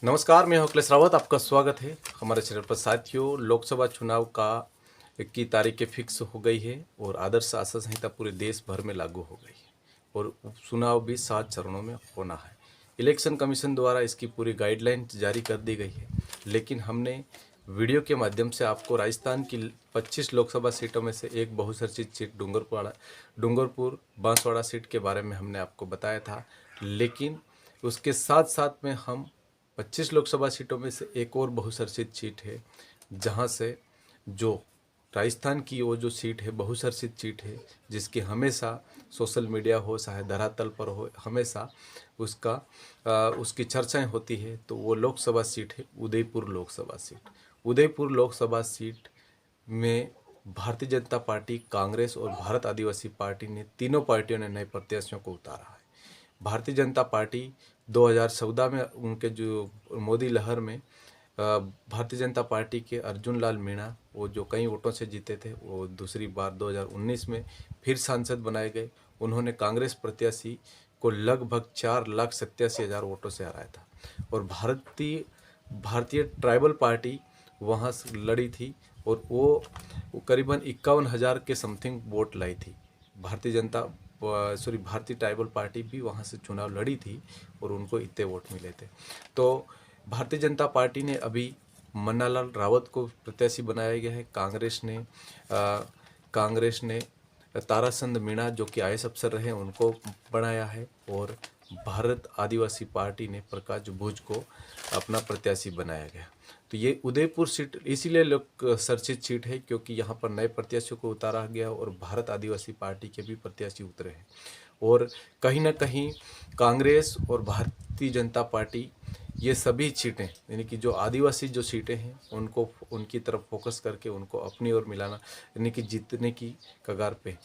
नमस्कार, मैं हूं अखिलेश रावत। आपका स्वागत है हमारे चैनल पर। साथियों, लोकसभा चुनाव की तारीखें फिक्स हो गई है और आदर्श आचार संहिता पूरे देश भर में लागू हो गई है और उपचुनाव भी 7 चरणों में होना है। इलेक्शन कमीशन द्वारा इसकी पूरी गाइडलाइन जारी कर दी गई है, लेकिन हमने वीडियो के माध्यम से आपको राजस्थान की 25 लोकसभा सीटों में से एक बहुचर्चित सीट डूंगरपुर बांसवाड़ा सीट के बारे में हमने आपको बताया था। लेकिन उसके साथ साथ में हम 25 लोकसभा सीटों में से एक और बहुचर्चित सीट है, जहां से जो राजस्थान की वो जो सीट है, बहुचर्चित सीट है, जिसकी हमेशा सोशल मीडिया हो चाहे धरातल पर हो, हमेशा उसकी चर्चाएं होती है। तो वो लोकसभा सीट है उदयपुर लोकसभा सीट। उदयपुर लोकसभा सीट में भारतीय जनता पार्टी, कांग्रेस और भारत आदिवासी पार्टी ने, तीनों पार्टियों ने नए प्रत्याशियों को उतारा है। भारतीय जनता पार्टी 2014 में उनके जो मोदी लहर में भारतीय जनता पार्टी के अर्जुन लाल मीणा, वो जो कई वोटों से जीते थे, वो दूसरी बार 2019 में फिर सांसद बनाए गए। उन्होंने कांग्रेस प्रत्याशी को लगभग 4,87,000 वोटों से हराया था और भारतीय ट्राइबल पार्टी वहाँ से लड़ी थी और वो करीबन 51,000 के समथिंग वोट लाई थी। भारतीय ट्राइबल पार्टी भी वहाँ से चुनाव लड़ी थी और उनको इतने वोट मिले थे। तो भारतीय जनता पार्टी ने अभी मन्नालाल रावत को प्रत्याशी बनाया गया है। कांग्रेस ने ताराचंद मीणा, जो कि आईएएस अफसर रहे, उनको बनाया है और भारत आदिवासी पार्टी ने प्रकाश भूज को अपना प्रत्याशी बनाया गया। तो ये उदयपुर सीट इसीलिए लोक चर्चित सीट है क्योंकि यहाँ पर नए प्रत्याशियों को उतारा गया और भारत आदिवासी पार्टी के भी प्रत्याशी उतरे हैं। और कहीं ना कहीं कांग्रेस और भारतीय जनता पार्टी, ये सभी सीटें, यानी कि जो आदिवासी जो सीटें हैं, उनको उनकी तरफ फोकस करके उनको अपनी ओर मिलाना, यानी कि जीतने की कगार पे,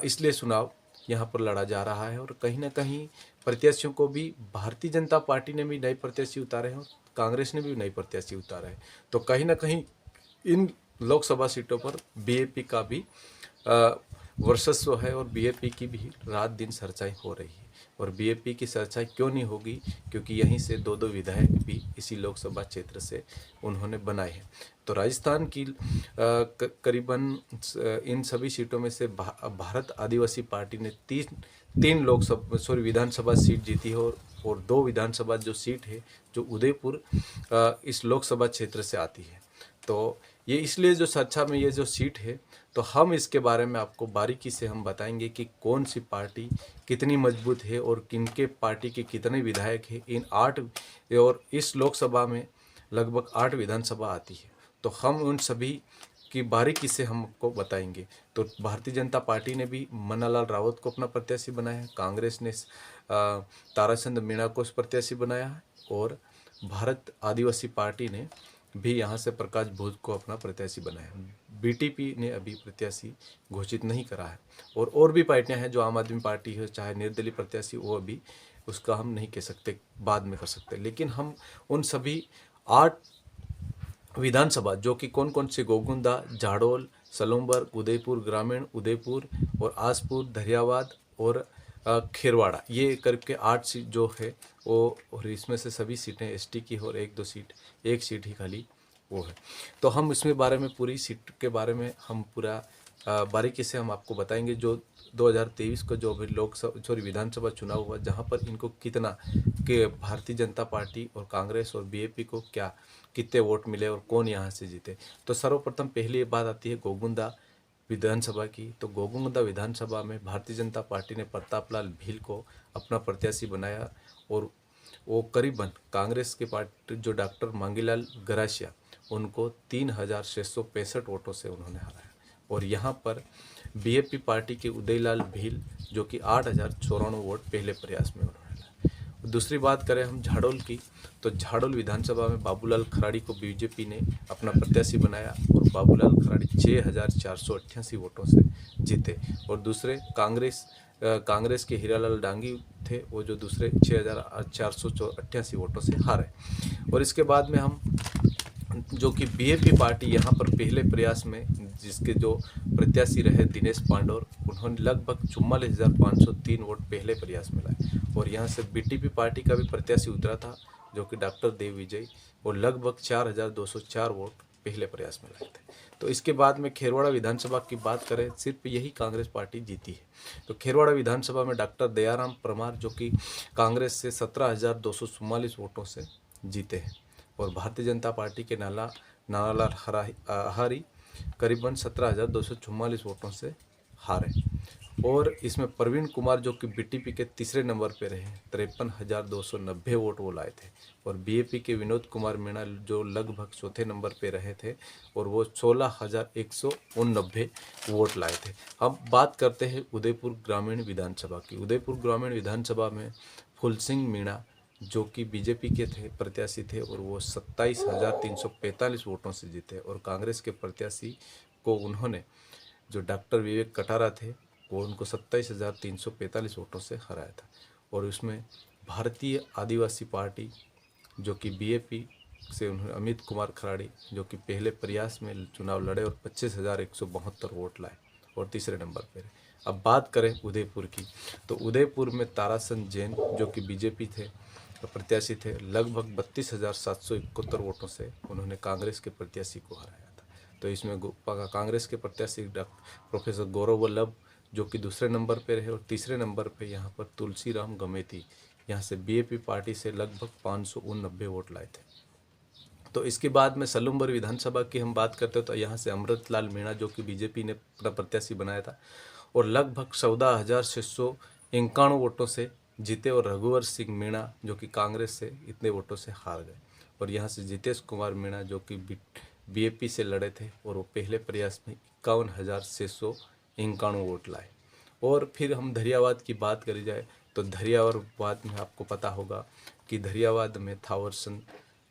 इसलिए चुनाव यहाँ पर लड़ा जा रहा है। और कहीं ना कहीं प्रत्याशियों को भी भारतीय जनता पार्टी ने भी नए प्रत्याशी उतारे हैं और कांग्रेस ने भी नए प्रत्याशी उतारे हैं। तो कहीं ना कहीं इन लोकसभा सीटों पर बीएपी का भी वर्चस्व है और बीएपी की भी रात दिन चर्चाएं हो रही है। और बीएपी की चर्चा क्यों नहीं होगी, क्योंकि यहीं से दो विधायक भी इसी लोकसभा क्षेत्र से उन्होंने बनाए हैं। तो राजस्थान की करीबन इन सभी सीटों में से भारत आदिवासी पार्टी ने तीन विधानसभा सीट जीती है और 2 विधानसभा जो सीट है जो उदयपुर इस लोकसभा क्षेत्र से आती है। तो ये इसलिए जो चर्चा में ये जो सीट है, तो हम इसके बारे में आपको बारीकी से हम बताएंगे कि कौन सी पार्टी कितनी मजबूत है और किनके पार्टी के कितने विधायक हैं इन 8, और इस लोकसभा में लगभग 8 विधानसभा आती है। तो हम उन सभी की बारीकी से हम आपको बताएंगे। तो भारतीय जनता पार्टी ने भी मन्नालाल रावत को अपना प्रत्याशी बनाया है, कांग्रेस ने ताराचंद मीणा को प्रत्याशी बनाया है और भारत आदिवासी पार्टी ने भी यहाँ से प्रकाश भूज को अपना प्रत्याशी बनाया है। बीटीपी ने अभी प्रत्याशी घोषित नहीं करा है और भी पार्टियां हैं, जो आम आदमी पार्टी है, चाहे निर्दलीय प्रत्याशी, वो अभी उसका हम नहीं कह सकते, बाद में कर सकते। लेकिन हम उन सभी 8 विधानसभा, जो कि कौन कौन से, गोगुंदा, जाडोल, सलूमबर्ग, उदयपुर ग्रामीण, उदयपुर और आसपुर, धरियावाद और खेरवाड़ा, ये करके 8 सीट जो है वो, और इसमें से सभी सीटें एसटी की और 1-2 सीट, एक सीट ही खाली वो है। तो हम इसमें बारे में, पूरी सीट के बारे में हम पूरा बारीकी से हम आपको बताएंगे। जो 2023 को जो अभी विधानसभा चुनाव हुआ, जहां पर इनको कितना के भारतीय जनता पार्टी और कांग्रेस और बीएपी को कितने वोट मिले और कौन यहां से जीते। तो सर्वप्रथम पहली बात आती है गोगुंदा विधानसभा की। तो गोगुंदा विधानसभा में भारतीय जनता पार्टी ने प्रतापलाल भील को अपना प्रत्याशी बनाया और वो करीबन कांग्रेस के पार्टी जो डॉक्टर मांगीलाल गरासिया, उनको 3,665 वोटों से उन्होंने हराया। और यहाँ पर बीएपी पार्टी के उदयलाल भील, जो कि 8,094 वोट पहले प्रयास में उन्होंने लाया। दूसरी बात करें हम झाडोल की, तो झाडोल विधानसभा में बाबूलाल खराड़ी को बीजेपी ने अपना प्रत्याशी बनाया और बाबूलाल खराड़ी 6,488 वोटों से जीते। और दूसरे कांग्रेस के हीरालाल डांगी थे, वो जो दूसरे 6,488 वोटों से हारे। और इसके बाद में हम, जो कि बीएपी पार्टी यहाँ पर पहले प्रयास में, जिसके जो प्रत्याशी रहे दिनेश पांडोर, उन्होंने लगभग 44,503 वोट पहले प्रयास में लाए। और यहाँ से बीटीपी पार्टी का भी प्रत्याशी उतरा था, जो कि डॉक्टर देवविजय, वो लगभग 4,204 वोट पहले प्रयास में लाए थे। तो इसके बाद में खेरवाड़ा विधानसभा की बात करें, सिर्फ यही कांग्रेस पार्टी जीती है। तो खेरवाड़ा विधानसभा में डॉक्टर दयाराम परमार जो कि कांग्रेस से 17,244 वोटों से जीते हैं, और भारतीय जनता पार्टी के नानालाल आहारी करीबन 17,244 वोटों से हारे। और इसमें प्रवीण कुमार जो कि बीटीपी के तीसरे नंबर पे रहे, 53,290 वोट वो लाए थे। और बीएपी के विनोद कुमार मीणा जो लगभग चौथे नंबर पे रहे थे, और वो 16,189 वोट लाए थे। अब बात करते हैं उदयपुर ग्रामीण विधानसभा की। उदयपुर ग्रामीण विधानसभा में फूल सिंह मीणा जो कि बीजेपी के प्रत्याशी थे, और वो 27,345 वोटों से जीते। और कांग्रेस के प्रत्याशी को उन्होंने, जो डॉक्टर विवेक कटारा थे, वो उनको 27,345 वोटों से हराया था। और उसमें भारतीय आदिवासी पार्टी जो कि बीएपी से उन्होंने अमित कुमार खराड़ी जो कि पहले प्रयास में चुनाव लड़े और 25,172 वोट लाए और तीसरे नंबर पर। अब बात करें उदयपुर की, तो उदयपुर में ताराचंद जैन जो कि बीजेपी थे प्रत्याशी थे, लगभग 32,771 वोटों से उन्होंने कांग्रेस के प्रत्याशी को हराया था। तो इसमें कांग्रेस के प्रत्याशी प्रोफेसर गौरव वल्लभ जो कि दूसरे नंबर पे रहे, और तीसरे नंबर पे यहाँ पर तुलसीराम गमेती यहाँ से बीएपी पार्टी से लगभग 589 वोट लाए थे। तो इसके बाद में सलूम्बर विधानसभा की हम बात करते हैं, तो यहाँ से अमृतलाल मीणा जो कि बीजेपी ने अपना प्रत्याशी बनाया था, और लगभग 14,691 वोटों से जीते। और रघुवर सिंह मीणा जो कि कांग्रेस से इतने वोटों से हार गए। और यहाँ से जितेश कुमार मीणा जो कि बीएपी से लड़े थे, और वो पहले प्रयास में 51,691 वोट लाए। और फिर हम धरियावाद की बात करी जाए, तो धरियावाद में आपको पता होगा कि धरियावाद में थावरचंद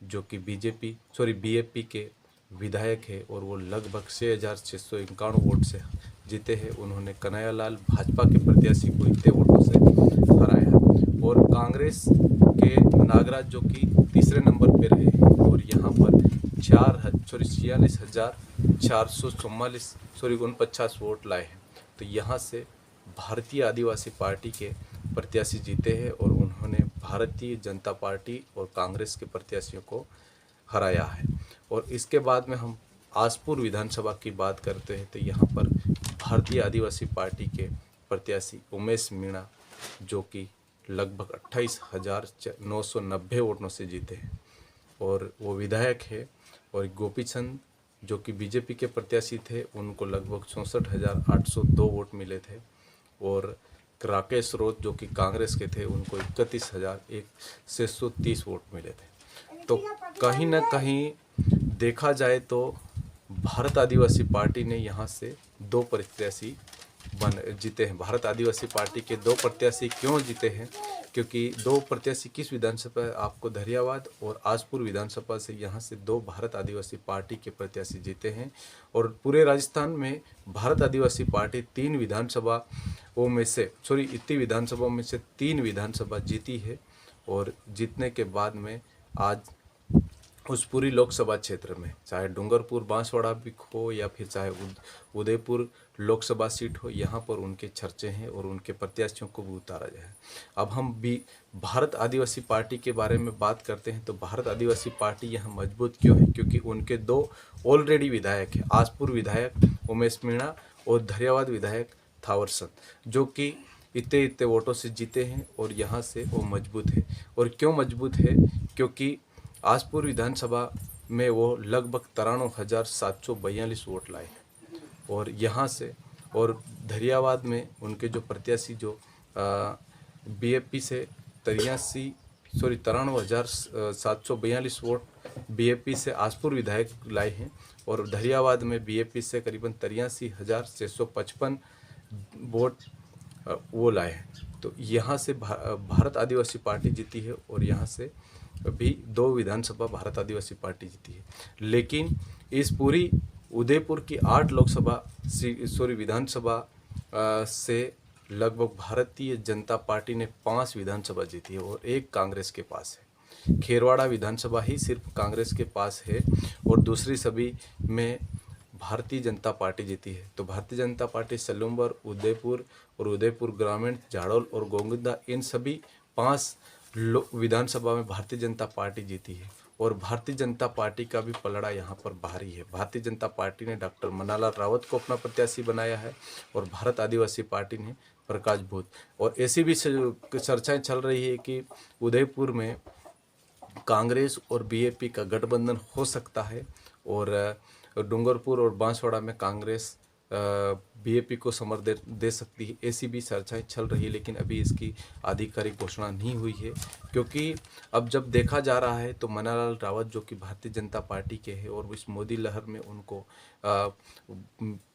जो कि बीएपी के विधायक है, और वो लगभग 6,691 वोट से जीते हैं। उन्होंने कन्हैयालाल भाजपा के प्रत्याशी को इतने वोटों से हराया। और कांग्रेस के नागराज जो कि तीसरे नंबर पे रहे, और यहाँ पर 46,449 वोट लाए हैं। तो यहाँ से भारतीय आदिवासी पार्टी के प्रत्याशी जीते हैं, और उन्होंने भारतीय जनता पार्टी और कांग्रेस के प्रत्याशियों को हराया है। और इसके बाद में हम आसपुर विधानसभा की बात करते हैं, तो यहाँ पर भारतीय आदिवासी पार्टी के प्रत्याशी उमेश मीणा जो कि लगभग 28,990 वोटों से जीते हैं, और वो विधायक है। और गोपीचंद जो कि बीजेपी के प्रत्याशी थे, उनको लगभग 64,802 वोट मिले थे। और राकेश रोज जो कि कांग्रेस के थे, उनको 31,630 वोट मिले थे। तो कहीं ना कहीं देखा जाए तो भारत आदिवासी पार्टी ने यहाँ से 2 प्रत्याशी जीते हैं। भारत आदिवासी पार्टी के 2 प्रत्याशी क्यों जीते हैं, क्योंकि 2 प्रत्याशी किस विधानसभा, आपको धरियावाद और आसपुर विधानसभा से यहाँ से 2 भारत आदिवासी पार्टी के प्रत्याशी जीते हैं। और पूरे राजस्थान में भारत आदिवासी पार्टी इतनी विधानसभाओं में से 3 विधानसभा जीती है। और जीतने के बाद में आज उस पूरी लोकसभा क्षेत्र में, चाहे डूंगरपुर बांसवाड़ा भी हो या फिर चाहे उदयपुर लोकसभा सीट हो, यहाँ पर उनके चर्चे हैं और उनके प्रत्याशियों को भी उतारा जाए। अब हम भी भारत आदिवासी पार्टी के बारे में बात करते हैं, तो भारत आदिवासी पार्टी यहाँ मजबूत क्यों है, क्योंकि उनके 2 ऑलरेडी विधायक हैं, आसपुर विधायक उमेश मीणा और धरियावाद विधायक थावरचंद, जो कि इतने वोटों से जीते हैं, और यहाँ से वो मजबूत है। और क्यों मजबूत है, क्योंकि आसपुर विधानसभा में वो लगभग 93,742 वोट लाए हैं। और यहाँ से, और धरियावाद में उनके जो प्रत्याशी जो बीएपी से 93,742 वोट बीएपी से आसपुर विधायक लाए हैं, और धरियावाद में बीएपी से करीबन 83,655 वोट वो लाए हैं। तो यहाँ से भारत आदिवासी पार्टी जीती है, और यहाँ से भी 2 विधानसभा भारत आदिवासी पार्टी जीती है। लेकिन इस पूरी उदयपुर की 8 विधानसभा से लगभग भारतीय जनता पार्टी ने 5 विधानसभा जीती है, और 1 कांग्रेस के पास है। खेरवाड़ा विधानसभा ही सिर्फ कांग्रेस के पास है, और दूसरी सभी में भारतीय जनता पार्टी जीती है। तो भारतीय जनता पार्टी सलूम्बर, उदयपुर और उदयपुर ग्रामीण, झाड़ोल और गोंगदा, इन सभी 5 विधानसभा में भारतीय जनता पार्टी जीती है और भारतीय जनता पार्टी का भी पलड़ा यहाँ पर भारी है। भारतीय जनता पार्टी ने डॉक्टर मन्नालाल रावत को अपना प्रत्याशी बनाया है और भारत आदिवासी पार्टी ने प्रकाश भूत। और ऐसी भी चर्चाएं चल रही है कि उदयपुर में कांग्रेस और बीएपी का गठबंधन हो सकता है और डूंगरपुर और बांसवाड़ा में कांग्रेस बीएपी को समर्थन दे सकती है। ऐसी भी चर्चाएं चल रही है, लेकिन अभी इसकी आधिकारिक घोषणा नहीं हुई है, क्योंकि अब जब देखा जा रहा है तो मन्नालाल रावत जो कि भारतीय जनता पार्टी के हैं और इस मोदी लहर में उनको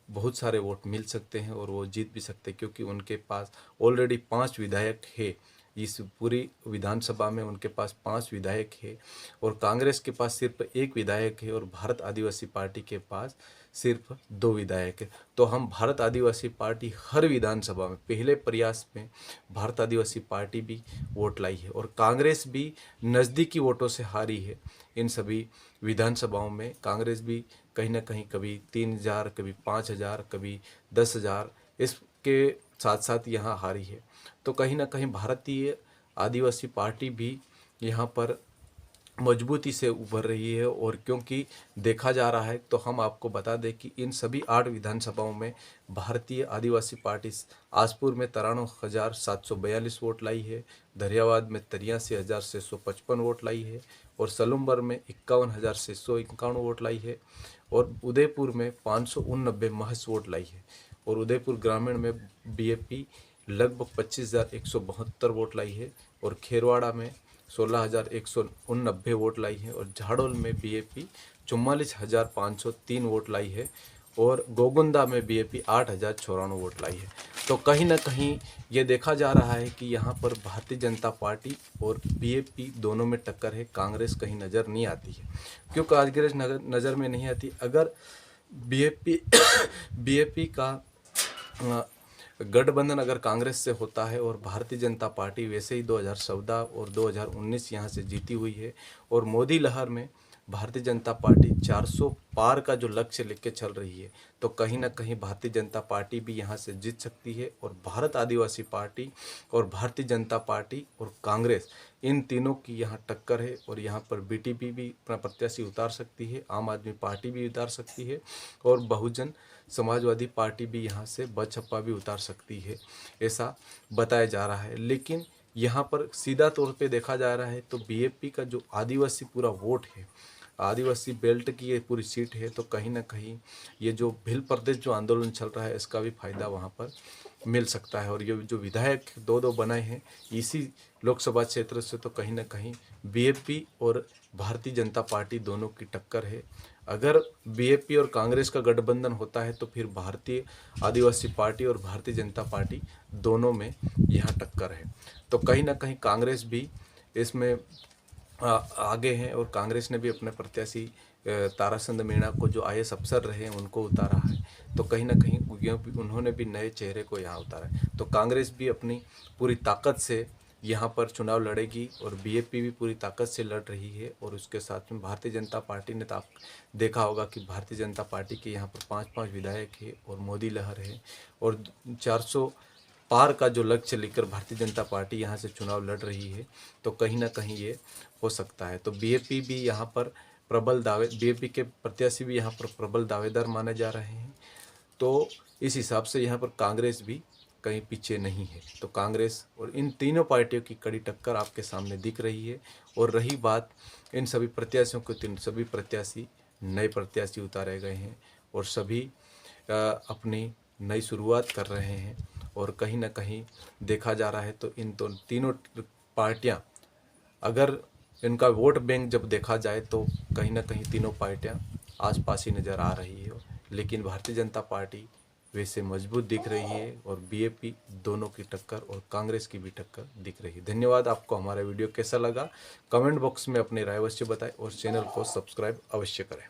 बहुत सारे वोट मिल सकते हैं और वो जीत भी सकते हैं, क्योंकि उनके पास ऑलरेडी 5 विधायक है। इस पूरी विधानसभा में उनके पास 5 विधायक है और कांग्रेस के पास सिर्फ 1 विधायक है और भारत आदिवासी पार्टी के पास सिर्फ 2 विधायक है। तो हम भारत आदिवासी पार्टी हर विधानसभा में पहले प्रयास में भारत आदिवासी पार्टी भी वोट लाई है और कांग्रेस भी नज़दीकी वोटों से हारी है। इन सभी विधानसभाओं में कांग्रेस भी कहीं ना कहीं कभी 3000, कभी 5000, कभी 10,000 इसके साथ साथ यहाँ हारी है। तो कहीं ना कहीं भारतीय आदिवासी पार्टी भी यहाँ पर मजबूती से उभर रही है। और क्योंकि देखा जा रहा है तो हम आपको बता दें कि इन सभी 8 विधानसभाओं में भारतीय आदिवासी पार्टी आजपुर में 93,742 वोट लाई है, दरियावाद में 83,655 वोट लाई है और सलुम्बर में 51,651 वोट लाई है और उदयपुर में 589 महज वोट लाई है और उदयपुर ग्रामीण में बीएपी लगभग 25,172 वोट लाई है और खेरवाड़ा में 16,189 वोट लाई है और झाड़ोल में बीएपी 44,503 वोट लाई है और गोगुंदा में बीएपी 8,094 वोट लाई है। तो कहीं ना कहीं ये देखा जा रहा है कि यहाँ पर भारतीय जनता पार्टी और बीएपी दोनों में टक्कर है। कांग्रेस कहीं नज़र नहीं आती है। क्यों कांग्रेस नज़र में नहीं आती? अगर बीएपी का गठबंधन अगर कांग्रेस से होता है और भारतीय जनता पार्टी वैसे ही 2014 और 2019 यहाँ से जीती हुई है और मोदी लहर में भारतीय जनता पार्टी 400 पार का जो लक्ष्य लेके चल रही है, तो कहीं ना कहीं भारतीय जनता पार्टी भी यहाँ से जीत सकती है। और भारत आदिवासी पार्टी और भारतीय जनता पार्टी और कांग्रेस इन तीनों की यहाँ टक्कर है और यहाँ पर बीटीपी भी अपना प्रत्याशी उतार सकती है, आम आदमी पार्टी भी उतार सकती है और बहुजन समाजवादी पार्टी भी यहाँ से बछप्पा भी उतार सकती है, ऐसा बताया जा रहा है। लेकिन यहाँ पर सीधा तौर पे देखा जा रहा है तो बीएपी का जो आदिवासी पूरा वोट है, आदिवासी बेल्ट की ये पूरी सीट है, तो कहीं ना कहीं ये जो भिल प्रदेश जो आंदोलन चल रहा है इसका भी फायदा वहाँ पर मिल सकता है। और ये जो विधायक 2-2 बनाए हैं इसी लोकसभा क्षेत्र से, तो कहीं ना कहीं बीएपी और भारतीय जनता पार्टी दोनों की टक्कर है। अगर बीएपी और कांग्रेस का गठबंधन होता है तो फिर भारतीय आदिवासी पार्टी और भारतीय जनता पार्टी दोनों में यहाँ टक्कर है। तो कहीं ना कहीं कांग्रेस भी इसमें आगे हैं और कांग्रेस ने भी अपने प्रत्याशी ताराचंद मीणा को जो आईएएस अफसर रहे उनको उतारा है। तो कहीं ना कहीं उन्होंने भी नए चेहरे को यहाँ उतारा है। तो कांग्रेस भी अपनी पूरी ताकत से यहाँ पर चुनाव लड़ेगी और बीएपी भी पूरी ताकत से लड़ रही है। और उसके साथ में भारतीय जनता पार्टी ने तो आप देखा होगा कि भारतीय जनता पार्टी के यहाँ पर 5-5 विधायक है और मोदी लहर है और 400 पार का जो लक्ष्य लेकर भारतीय जनता पार्टी यहाँ से चुनाव लड़ रही है। तो कहीं ना कहीं ये हो सकता है। तो बीएपी भी यहाँ पर बीएपी के प्रत्याशी भी यहाँ पर प्रबल दावेदार माने जा रहे हैं। तो इस हिसाब से यहाँ पर कांग्रेस भी कहीं पीछे नहीं है। तो कांग्रेस और इन तीनों पार्टियों की कड़ी टक्कर आपके सामने दिख रही है। और रही बात इन सभी प्रत्याशियों को, सभी प्रत्याशी नए प्रत्याशी उतारे गए हैं और सभी अपनी नई शुरुआत कर रहे हैं। और कहीं ना कहीं देखा जा रहा है तो इन तीनों पार्टियां, अगर इनका वोट बैंक जब देखा जाए तो कहीं ना कहीं तीनों पार्टियां आसपास ही नज़र आ रही है। लेकिन भारतीय जनता पार्टी वैसे मजबूत दिख रही है और बीएपी दोनों की टक्कर और कांग्रेस की भी टक्कर दिख रही है। धन्यवाद। आपको हमारा वीडियो कैसा लगा कमेंट बॉक्स में अपनी राय अवश्य बताएं और चैनल को सब्सक्राइब अवश्य करें।